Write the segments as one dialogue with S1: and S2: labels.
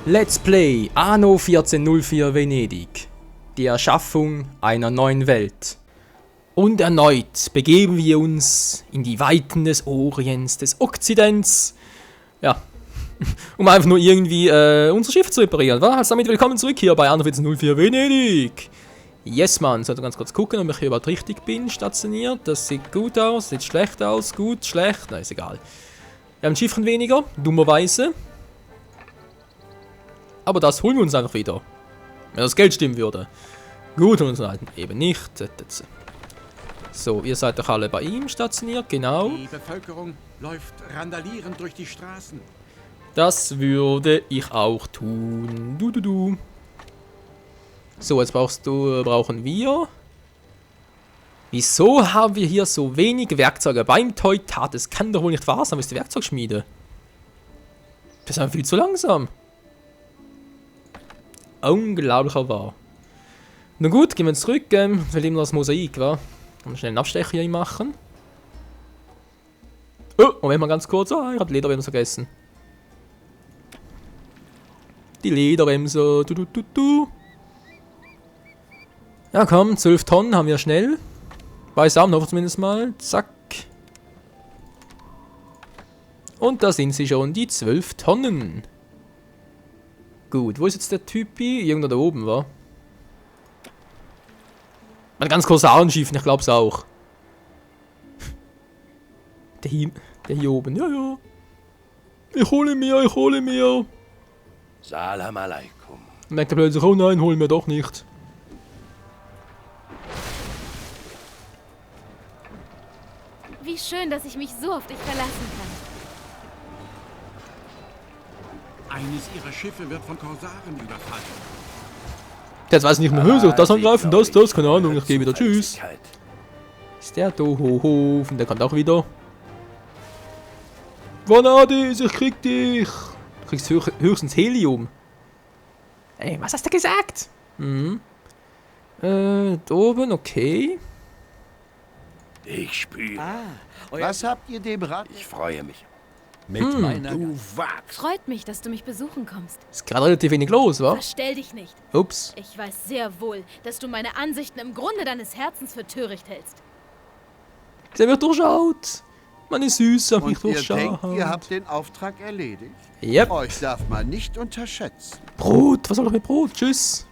S1: Let's Play Anno 1404 Venedig. Die Erschaffung einer neuen Welt. Und erneut begeben wir uns in die Weiten des Orients, des Okzidents. Ja, um einfach nur irgendwie unser Schiff zu reparieren. Also damit willkommen zurück hier bei Anno 1404 Venedig. Yes, man, sollte ganz kurz gucken, ob ich hier überhaupt richtig bin, stationiert. Das sieht gut aus, sieht schlecht aus, gut, schlecht, nein, ist egal. Wir haben ein Schiffchen weniger, dummerweise. Aber das holen wir uns einfach wieder. Wenn das Geld stimmen würde. Gut, und uns eben nicht. So, ihr seid doch alle bei ihm stationiert, genau.
S2: Die Bevölkerung läuft randalierend durch die Straßen.
S1: Das würde ich auch tun. Du. So, jetzt brauchen wir... Wieso haben wir hier so wenig Werkzeuge beim Teutat? Das kann doch wohl nicht wahr sein, wir sind die Werkzeugschmiede. Das ist einfach viel zu langsam. Unglaublicher wahr. Na gut, gehen wir zurück. Weil immer das Mosaik, wa? Kann man schnell einen Abstecher hier machen. Oh, Moment mal ganz kurz. Ah, ich habe die Lederbremse vergessen. Die Lederbremse. Du. Ja, komm, 12 Tonnen haben wir schnell. Beisammen, hoffen wir zumindest mal. Zack. Und da sind sie schon, die 12 Tonnen. Gut, wo ist jetzt der Typi? Irgendwo da oben, wa? Ein ganz großer Armschiff, ich glaub's auch. Der hier oben, ja. Ich hole mir.
S2: Salam alaikum.
S1: Merkt er plötzlich, oh nein, holen wir doch nicht.
S3: Wie schön, dass ich mich so auf dich verlassen kann.
S2: Eines ihrer Schiffe wird von Korsaren überfallen.
S1: Jetzt weiß ich nicht mehr, soll ich das angreifen, das, keine Ahnung, ich gehe wieder, tschüss. Ist der da hoch, und der kommt auch wieder. Vanadis, ich krieg dich. Du kriegst höchstens Helium. Ey, was hast du gesagt? Da oben, okay.
S4: Ich spüre.
S5: Was habt ihr dem Rat?
S4: Ich freue mich.
S5: Mit meiner...
S4: Du wagst.
S3: Freut mich, dass du mich besuchen kommst.
S1: Ist gerade relativ wenig los, wa?
S3: Verstell dich nicht.
S1: Ups.
S3: Ich weiß sehr wohl, dass du meine Ansichten im Grunde deines Herzens für töricht hältst.
S1: Sie wird durchschaut. Meine Süße, hab mich
S5: Und ihr
S1: durchschaut.
S5: denkt, ihr habt den Auftrag erledigt?
S1: Yep.
S5: Euch darf man nicht unterschätzen.
S1: Brot, was soll ich mit Brot? Tschüss.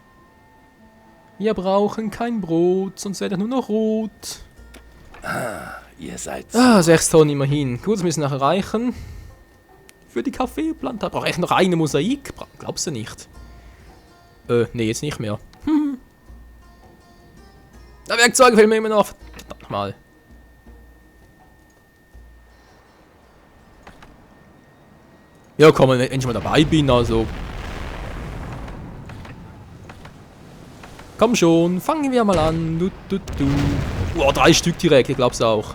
S1: Wir brauchen kein Brot, sonst wäre er nur noch rot.
S4: Ihr seid
S1: 6 Tonnen immerhin. Gut, das müssen wir noch erreichen. Für die Kaffeeplantage. Brauche ich noch eine Mosaik? Glaubst du nicht? Nee, jetzt nicht mehr. Da Werkzeuge fehlen mir immer noch. Verdammt nochmal. Ja, komm, wenn ich mal dabei bin, also. Komm schon, fangen wir mal an. Boah, 3 Stück direkt, ich glaub's auch.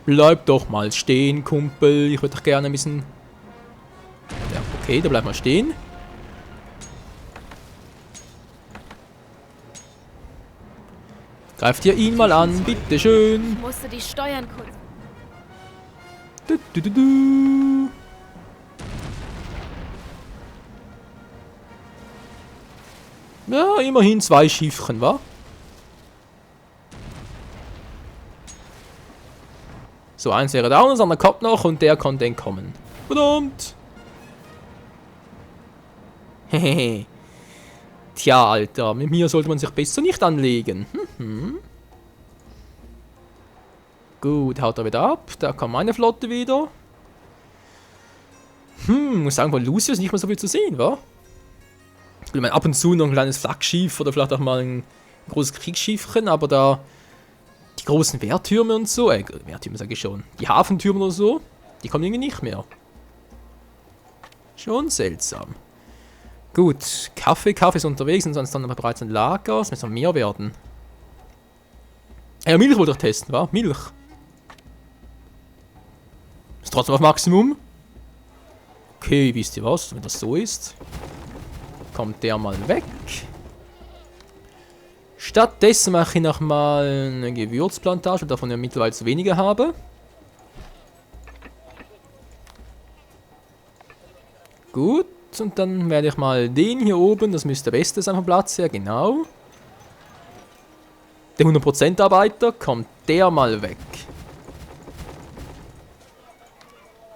S1: Bleib doch mal stehen, Kumpel. Ich würde doch gerne ein bisschen... Ja, okay, da bleib mal stehen. Greift ihr ihn mal an, bitteschön.
S3: Ich musste die Steuern kurz...
S1: Ja, immerhin 2 Schiffchen, wa? So, eins wäre down, das andere kommt noch und der konnte entkommen. Verdammt! Hehehe. Tja, Alter, mit mir sollte man sich besser nicht anlegen. Gut, haut er wieder ab. Da kommt meine Flotte wieder. Muss sagen, von Lucio ist nicht mehr so viel zu sehen, wa? Ich meine, ab und zu noch ein kleines Flaggschiff oder vielleicht auch mal ein großes Kriegsschiffchen, aber da die großen Wehrtürme und so, Wehrtürme sage ich schon, die Hafentürme oder so, die kommen irgendwie nicht mehr. Schon seltsam. Gut, Kaffee ist unterwegs und sonst dann aber bereits ein Lager, es müssen mehr werden. Ja, Milch wollte ich testen, wa? Milch. Ist trotzdem auf Maximum. Okay, wisst ihr was, wenn das so ist, kommt der mal weg. Stattdessen mache ich nochmal eine Gewürzplantage, davon ja mittlerweile zu wenige habe. Gut, und dann werde ich mal den hier oben, das müsste der beste sein vom Platz her, genau. Der 100% Arbeiter, kommt der mal weg.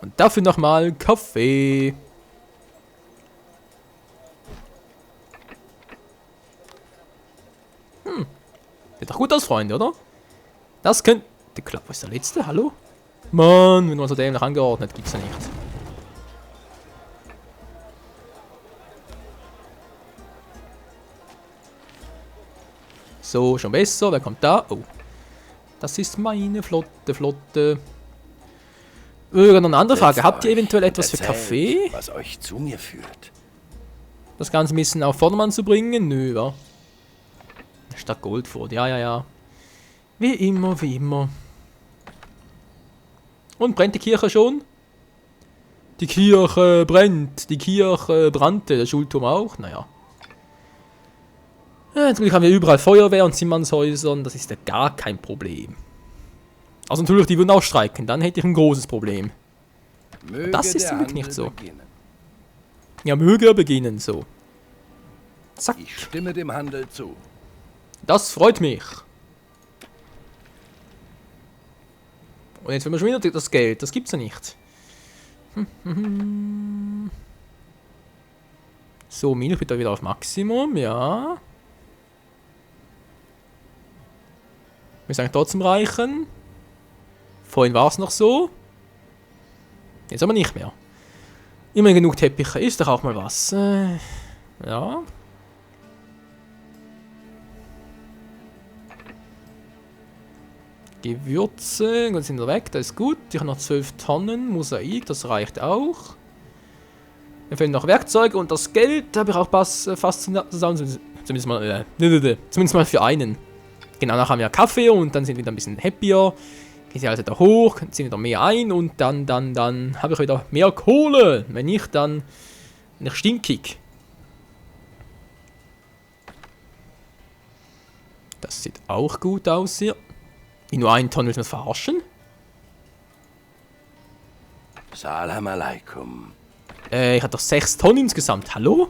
S1: Und dafür nochmal Kaffee. Sieht doch gut aus, Freunde, oder? Das könnte... Wo ist der letzte? Hallo? Mann, wenn man so dämlich angeordnet, gibt's ja nicht. So, schon besser. Wer kommt da? Oh. Das ist meine Flotte. Noch eine andere Frage. Habt ihr eventuell etwas für Kaffee?
S4: Was euch zu mir führt.
S1: Das Ganze ein bisschen auf Vordermann zu bringen? Nö, wa? Stadt Goldford. Ja. Wie immer, wie immer. Und brennt die Kirche schon? Die Kirche brennt. Die Kirche brannte. Der Schulturm auch. Naja. Natürlich haben wir überall Feuerwehr und Simmernshäusern. Das ist ja gar kein Problem. Also natürlich, die würden auch streiken. Dann hätte ich ein großes Problem.
S4: Möge
S1: Das ist
S4: der
S1: zum Glück nicht
S4: Handel
S1: so.
S4: beginnen.
S1: Ja, möge er beginnen so. Zack.
S4: Ich stimme dem Handel zu.
S1: Das freut mich. Und jetzt will man schon wieder das Geld. Das gibt's ja nicht. So, Minus bitte wieder auf Maximum. Ja. Wir sagen trotzdem reichen. Vorhin war es noch so. Jetzt aber nicht mehr. Immer genug Teppiche. Ist doch auch mal was. Ja. Gewürze, dann sind wir weg, das ist gut. Ich habe noch 12 Tonnen Mosaik, das reicht auch. Mir fehlen noch Werkzeuge und das Geld, da habe ich auch fast zusammen, zumindest mal für einen. Genau, nachher haben wir Kaffee und dann sind wir wieder ein bisschen happier. Geht ja also da hoch, ziehen wieder mehr ein und dann habe ich wieder mehr Kohle. Wenn nicht, dann bin ich stinkig. Das sieht auch gut aus hier. Wie nur 1 Tonne, willst du mich verarschen?
S4: Salam alaikum.
S1: Ich hatte doch 6 Tonnen insgesamt. Hallo?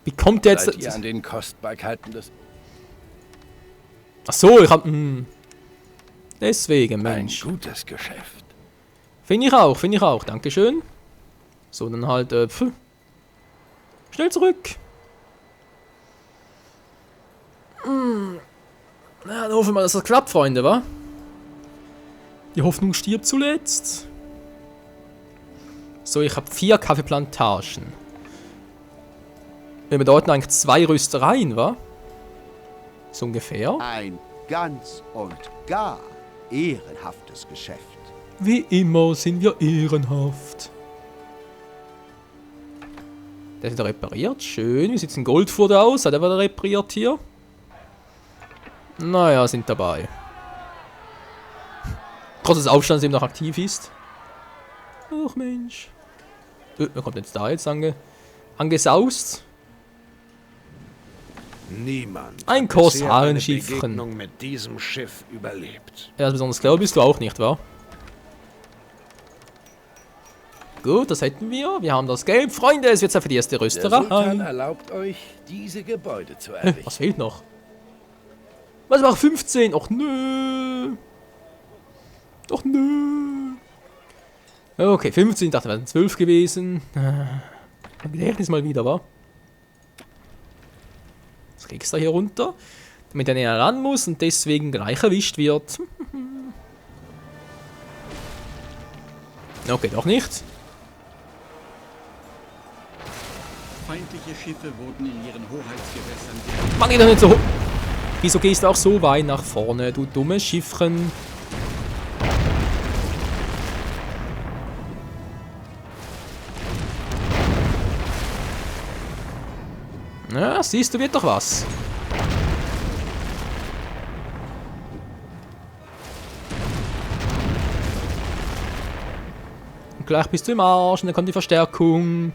S1: Wie kommt der jetzt...
S4: Seid ihr an den Kostbarkeiten des...
S1: Ach so, ich hab... Deswegen,
S4: Ein
S1: Mensch.
S4: gutes Geschäft.
S1: Finde ich auch. Dankeschön. So, dann halt... Schnell zurück. Na, dann hoffen wir mal, dass das klappt, Freunde, wa? Die Hoffnung stirbt zuletzt. So, ich habe 4 Kaffeeplantagen. Wir bedeuten eigentlich 2 Röstereien, wa? So ungefähr.
S5: Ein ganz und gar ehrenhaftes Geschäft.
S1: Wie immer sind wir ehrenhaft. Der ist wieder repariert. Schön. Wie sieht ein Goldfurt aus? Hat er wieder repariert hier? Naja, sind dabei. Trotz des Aufstands eben noch aktiv ist. Ach Mensch. Wer kommt jetzt da jetzt angesaust?
S6: Niemand
S1: Ein
S6: hat bisher
S1: Korsarenschiffchen.
S6: eine Begegnung mit diesem Schiff überlebt.
S1: Ja, besonders clever bist du auch nicht, wa? Gut, das hätten wir. Wir haben das Geld. Freunde, es wird Zeit für die erste
S4: Der Sultan
S1: Rösterei.
S4: erlaubt euch, diese Gebäude zu errichten.
S1: Was fehlt noch? Was war 15? Och nö. Och nö. Okay, 15. Ich dachte, wären 12 gewesen. Gedächtnis mal wieder, wa? Das kriegst du hier runter. Damit er näher ran muss und deswegen gleich erwischt wird. Okay, doch nicht.
S2: Feindliche Schiffe wurden in ihren Hoheitsgewässern...
S1: Mach ich doch nicht so hoch. Wieso gehst du auch so weit nach vorne, du dummes Schiffchen? Ja, siehst du, wird doch was. Und gleich bist du im Arsch und dann kommt die Verstärkung.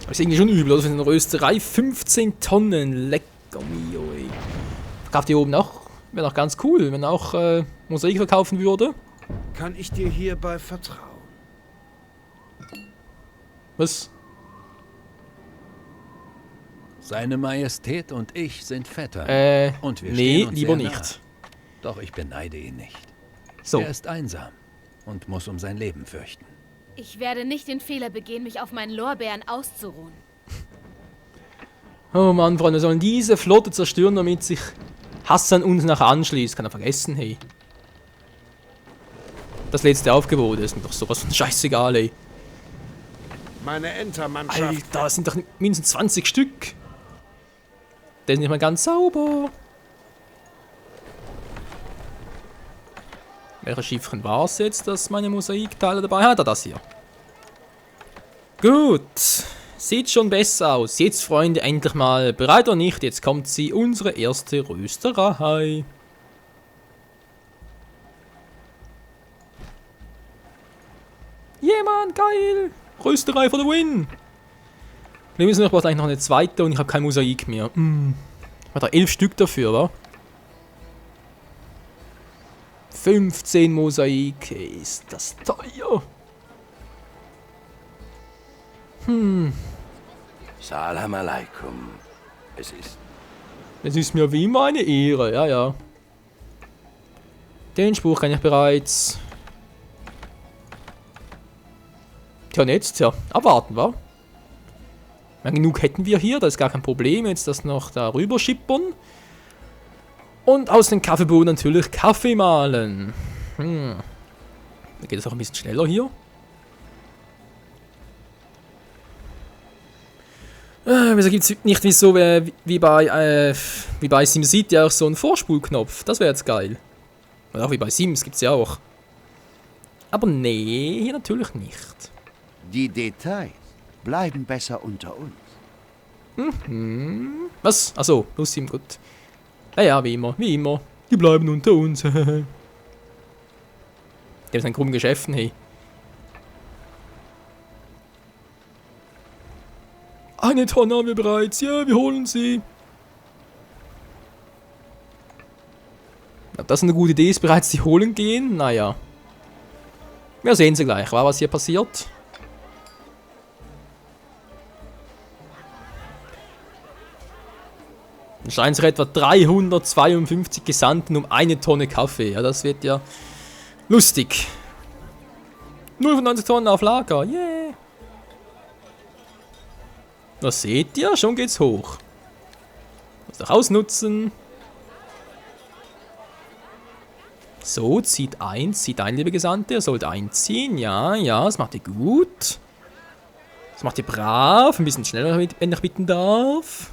S1: Das ist irgendwie schon übel, oder? Für eine Rösterei 15 Tonnen. Lecker mio, ey. Verkauft ihr oben auch Wäre doch ganz cool, wenn auch Mosaik verkaufen würde.
S6: Kann ich dir hierbei vertrauen?
S1: Was?
S7: Seine Majestät und ich sind Vetter. Und wir
S1: nee,
S7: stehen uns
S1: lieber
S7: sehr
S1: nicht.
S7: nahe. Doch ich beneide ihn nicht.
S1: So.
S7: Er ist einsam und muss um sein Leben fürchten.
S3: Ich werde nicht den Fehler begehen, mich auf meinen Lorbeeren auszuruhen.
S1: Oh Mann, Freunde, wir sollen diese Flotte zerstören, damit sich Hassan uns nachher anschließt. Kann er vergessen, hey. Das letzte Aufgebot ist mir doch sowas von scheißegal, ey.
S6: Meine Entermannschaft.
S1: Alter, das sind doch mindestens 20 Stück. Der ist nicht mal ganz sauber. Welches Schiffchen war es jetzt, das meine Mosaikteile dabei hat? Das hier. Gut. Sieht schon besser aus. Jetzt, Freunde, endlich mal. Bereit oder nicht? Jetzt kommt sie, unsere erste Rösterei. Jemand, geil. Rösterei for the win. Wir müssen noch eigentlich noch eine zweite und ich habe kein Mosaik mehr. War da 11 Stück dafür, wa? 15 Mosaik. Ist das teuer?
S4: Salam alaikum.
S1: Es ist mir wie immer eine Ehre, ja, ja. Den Spruch kann ich bereits. Tja, und jetzt, ja, abwarten, wa? Ja, genug hätten wir hier, das ist gar kein Problem. Jetzt das noch da rüber schippern. Und aus den Kaffeebohnen natürlich Kaffee mahlen. Da geht es auch ein bisschen schneller hier. Wieso gibt es nicht wie bei SimCity auch so einen Vorspulknopf? Das wäre jetzt geil. Oder auch wie bei Sims gibt es ja auch. Aber nee, hier natürlich nicht.
S5: Die Details bleiben besser unter uns.
S1: Was? Achso, Sim, gut. Ja, wie immer, wie immer. Die bleiben unter uns. Die haben einen krummen Geschäften, hey. Eine Tonne haben wir bereits. Ja, wir holen sie. Ob das eine gute Idee ist, bereits die holen gehen? Naja. Wir sehen sie gleich, was hier passiert. Dann scheinen sich etwa 352 Gesandten um eine Tonne Kaffee. Ja, das wird ja lustig. 95 Tonnen auf Lager. Yeah. Was seht ihr? Schon geht's hoch. Muss doch ausnutzen. So, zieht ein, liebe Gesandte. Ihr sollt einziehen. Ja, ja, das macht ihr gut. Das macht ihr brav. Ein bisschen schneller, wenn ich bitten darf.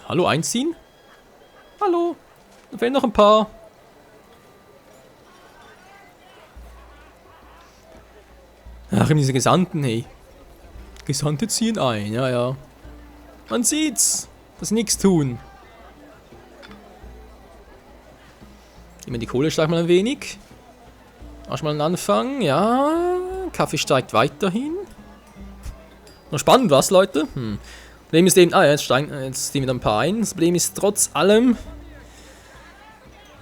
S1: Hallo, einziehen? Hallo. Da fehlen noch ein paar. Ach, diese Gesandten, hey. Gesandte ziehen ein, ja, ja. Man sieht's. Das ist nichts tun. Immer die Kohle steigt mal ein wenig. Erstmal einen Anfang, ja. Kaffee steigt weiterhin. Noch spannend, was, Leute? Problem ist eben, jetzt ziehen wieder ein paar ein. Das Problem ist trotz allem,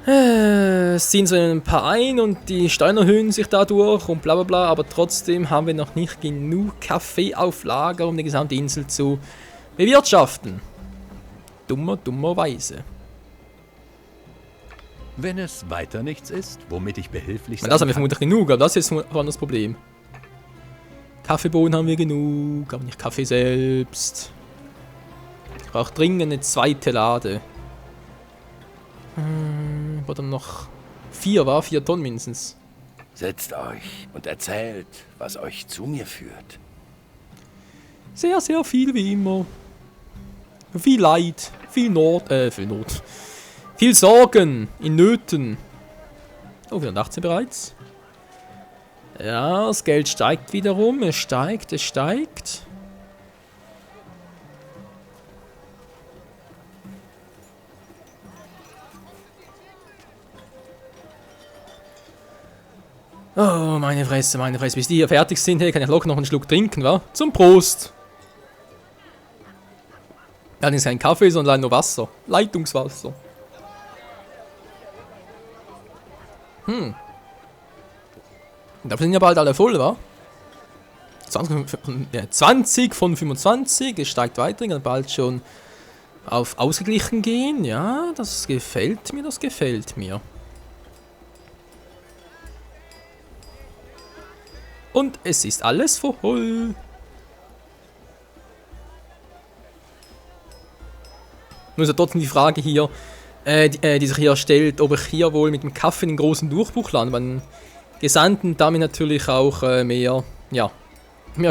S1: es ziehen so ein paar ein und die Steuern erhöhen sich dadurch und bla bla bla, aber trotzdem haben wir noch nicht genug Kaffee auf Lager, um die gesamte Insel zu bewirtschaften. Dummerweise.
S7: Wenn es weiter nichts ist, womit ich behilflich sein
S1: Das haben wir
S7: kann.
S1: vermutlich genug, aber das ist jetzt vor allem das Problem. Kaffeebohnen haben wir genug, aber nicht Kaffee selbst. Ich brauche dringend eine zweite Lade. War dann noch 4 Tonnen mindestens.
S4: Setzt euch und erzählt, was euch zu mir führt.
S1: Sehr, sehr viel wie immer. Viel Leid, viel Not. Viel Sorgen in Nöten. Oh, 418 bereits. Ja, das Geld steigt wiederum. Es steigt. Oh, meine Fresse. Bis die hier fertig sind, hey, kann ich locker noch einen Schluck trinken, wa? Zum Prost! Ja, das ist kein Kaffee, sondern nur Wasser. Leitungswasser. Und da sind ja bald alle voll, wa? 20 von 25, es steigt weiter, kann bald schon auf ausgeglichen gehen. Ja, das gefällt mir, das gefällt mir. Und es ist alles voll. Nur ist ja trotzdem die Frage hier, die sich hier stellt, ob ich hier wohl mit dem Kaffee einen großen Durchbruch lande. Beim Gesandten damit natürlich auch mehr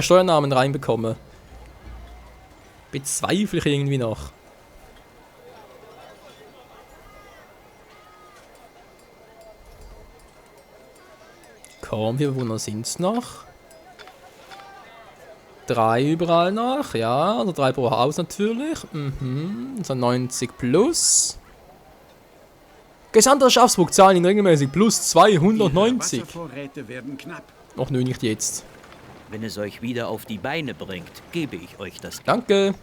S1: Steuernahmen reinbekomme. Bezweifle ich irgendwie noch. Komm, wie Bewohner sind es noch? 3 überall noch, ja, also 3 pro Haus natürlich. So 90 plus. Gesandter Schafsburg zahlen ihn regelmäßig plus 290.
S2: Ihre Wasservorräte werden knapp.
S1: Noch nö, nicht jetzt.
S8: Wenn es euch wieder auf die Beine bringt, gebe ich euch das.
S1: Danke.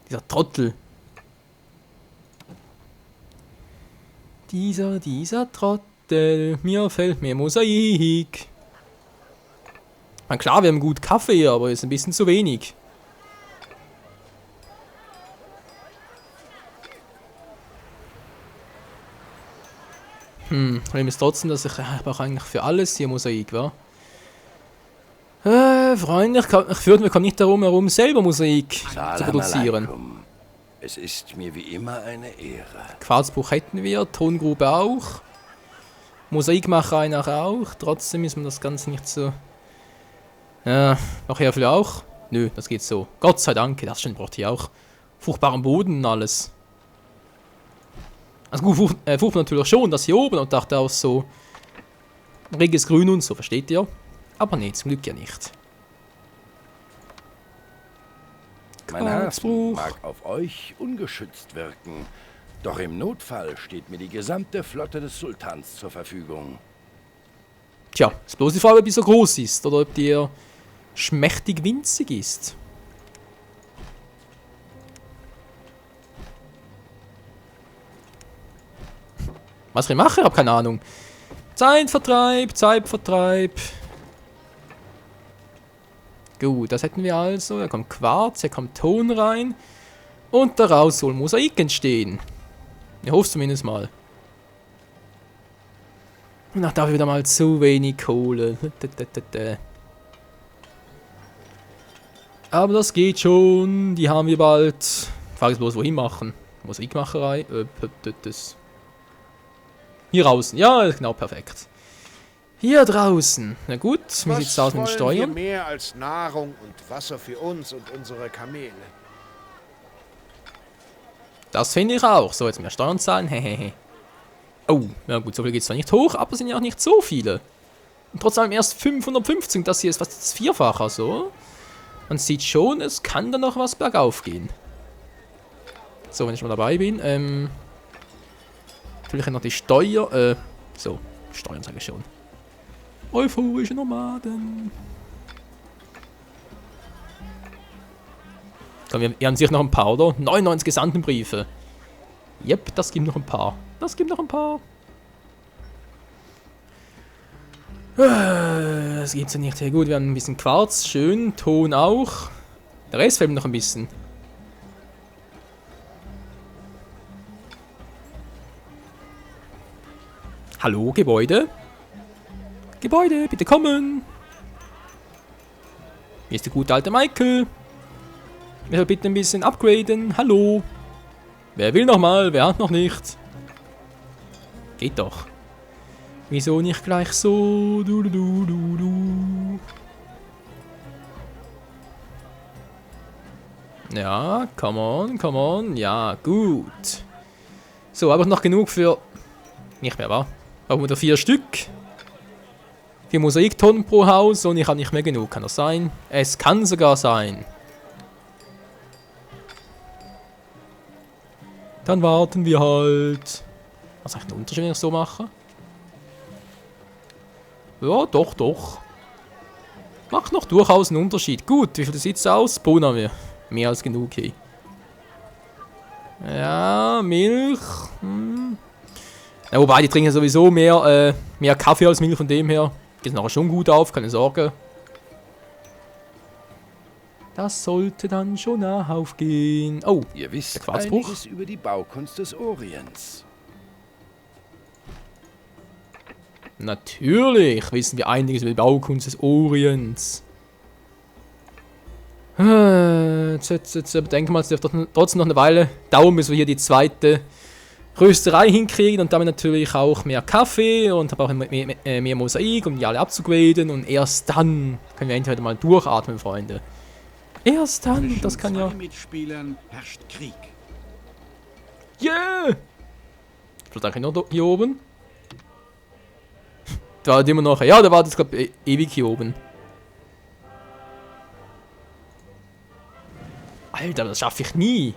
S1: Dieser Trottel. Dieser Trottel. Mir fällt mir Mosaik. Na klar, wir haben gut Kaffee, aber ist ein bisschen zu wenig. Problem ist trotzdem, dass ich brauche eigentlich für alles hier Mosaik, wa? Freunde, ich fürchte, wir kommen nicht darum herum, selber Mosaik zu produzieren.
S4: Alaikum. Es ist mir wie immer eine Ehre.
S1: Quarzbruch hätten wir, Tongrube auch. Mosaikmacherei nachher auch. Trotzdem ist mir das Ganze nicht so... Ja, nachher vielleicht auch. Nö, das geht so. Gott sei Dank, das stimmt, braucht hier auch fruchtbaren Boden und alles. Also gut, fruchtbar natürlich schon, das hier oben und dachte auch so reges Grün und so, versteht ihr? Aber nee, zum Glück ja nicht.
S4: Mein Hafen mag auf euch ungeschützt wirken, doch im Notfall steht mir die gesamte Flotte des Sultans zur Verfügung.
S1: Tja, ist bloß die Frage, ob die so groß ist oder ob die eher schmächtig winzig ist. Was ich mache, ich habe keine Ahnung. Zeitvertreib. Gut, das hätten wir also. Da kommt Quarz, hier kommt Ton rein. Und daraus soll Mosaik entstehen. Ich hoffe zumindest mal. Und ach, da wieder mal zu wenig Kohle. Aber das geht schon. Die haben wir bald. Frage ist bloß, wohin machen? Mosaikmacherei. Das. Hier draußen. Ja, genau, perfekt. Hier draußen. Na gut, wie sieht's aus mit den Steuern?
S6: Wir mehr als Nahrung und Wasser für uns und unsere Kamele.
S1: Das finde ich auch. So, jetzt mehr Steuern zahlen. Hehehe. Oh, na gut, so viel geht es zwar nicht hoch, aber es sind ja auch nicht so viele. Und trotzdem erst 550. Das hier ist fast das Vierfache, so. Man sieht schon, es kann da noch was bergauf gehen. So, wenn ich mal dabei bin, natürlich noch die Steuer, so, Steuern sage ich schon. Euphorische Nomaden. Komm, wir haben sicher noch ein paar, oder? 99 Gesandtenbriefe. Jep, das gibt noch ein paar. Das geht so nicht sehr gut. Wir haben ein bisschen Quarz, schön. Ton auch. Der Rest fehlt mir noch ein bisschen. Hallo, Gebäude? Gebäude, bitte kommen! Hier ist der gute alte Michael. Ich will bitte ein bisschen upgraden. Hallo! Wer will noch mal? Wer hat noch nicht? Geht doch. Wieso nicht gleich so? Ja, come on. Ja, gut. So, aber noch genug für... Nicht mehr, wa? Brauchen wir da 4 Stück. 4 Mosaiktonnen pro Haus und ich habe nicht mehr genug. Kann das sein? Es kann sogar sein. Dann warten wir halt. Was ist eigentlich der Unterschied, wenn ich es so mache? Ja, doch. Macht noch durchaus einen Unterschied. Gut, wie viel sieht es aus? Bohnen haben wir. Mehr als genug, hey. Ja, Milch. Ja, wobei, die trinken sowieso mehr Kaffee als Milch, von dem her. Geht nachher schon gut auf, keine Sorge. Das sollte dann schon aufgehen. Oh,
S4: Ihr wisst
S1: der Quarzbruch.
S4: einiges über die Baukunst des Orients.
S1: Natürlich wissen wir einiges über die Baukunst des Orients. Jetzt denke mal, es dürfte trotzdem noch eine Weile dauern, bis wir hier die zweite Rösterei hinkriegen und damit natürlich auch mehr Kaffee und habe auch mehr Mosaik, um die alle abzugraden und erst dann können wir endlich mal durchatmen, Freunde. Erst dann,
S2: Zwischen
S1: das kann ja...
S2: zwei Mitspielern herrscht Krieg.
S1: Yeah! Vielleicht auch noch hier oben. Da war immer noch... Ja, der war jetzt glaube ich ewig hier oben. Alter, das schaffe ich nie.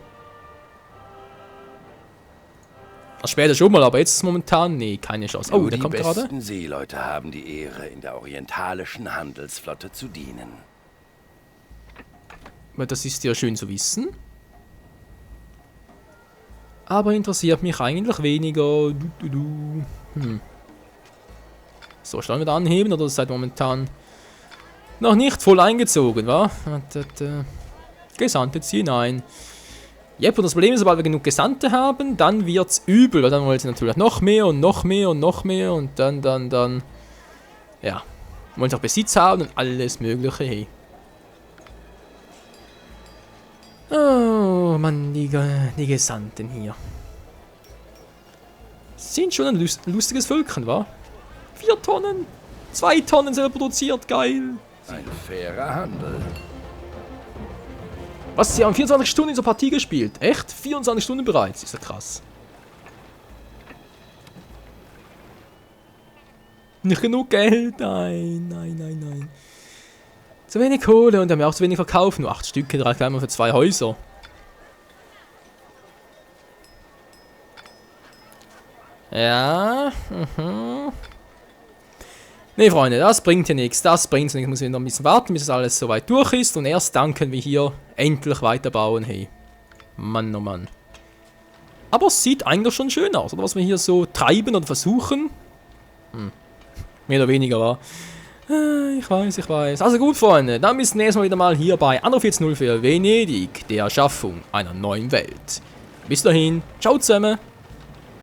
S1: Später schon mal, aber jetzt momentan, nee, keine Chance. Oh,
S4: Nur
S1: der
S4: die
S1: kommt gerade.
S4: besten Seeleute haben die Ehre, in der orientalischen Handelsflotte zu dienen.
S1: Das ist ja schön zu wissen. Aber interessiert mich eigentlich weniger. So, sollen wir da anheben oder seid momentan noch nicht voll eingezogen, wa? Gesandte ziehen ein. Yep, und das Problem ist, sobald wir genug Gesandte haben, dann wird's übel, weil dann wollen sie natürlich noch mehr und noch mehr und noch mehr und dann, ja, wollen sie auch Besitz haben und alles mögliche, hey. Oh, Mann, die Gesandten hier. Sind schon ein lustiges Völkchen, wa? 4 Tonnen, 2 Tonnen selber produziert, geil.
S4: Ein fairer Handel.
S1: Was, sie haben 24 Stunden in so Partie gespielt? Echt? 24 Stunden bereits? Ist ja krass. Nicht genug Geld? Nein. Zu wenig Kohle und wir haben auch zu wenig verkauft. Nur 8 Stücke, 3 Kleimer für 2 Häuser. Ja. Ne, Freunde, das bringt hier nichts. Das bringt nichts. Ich muss noch ein bisschen warten, bis es alles soweit durch ist. Und erst dann können wir hier endlich weiterbauen. Hey. Mann, oh Mann. Aber es sieht eigentlich schon schön aus, oder? Was wir hier so treiben und versuchen. Mehr oder weniger, war. Ich weiß. Also gut, Freunde. Dann bis zum nächsten Mal wieder mal hier bei Anno 1404 Venedig, der Erschaffung einer neuen Welt. Bis dahin. Ciao zusammen.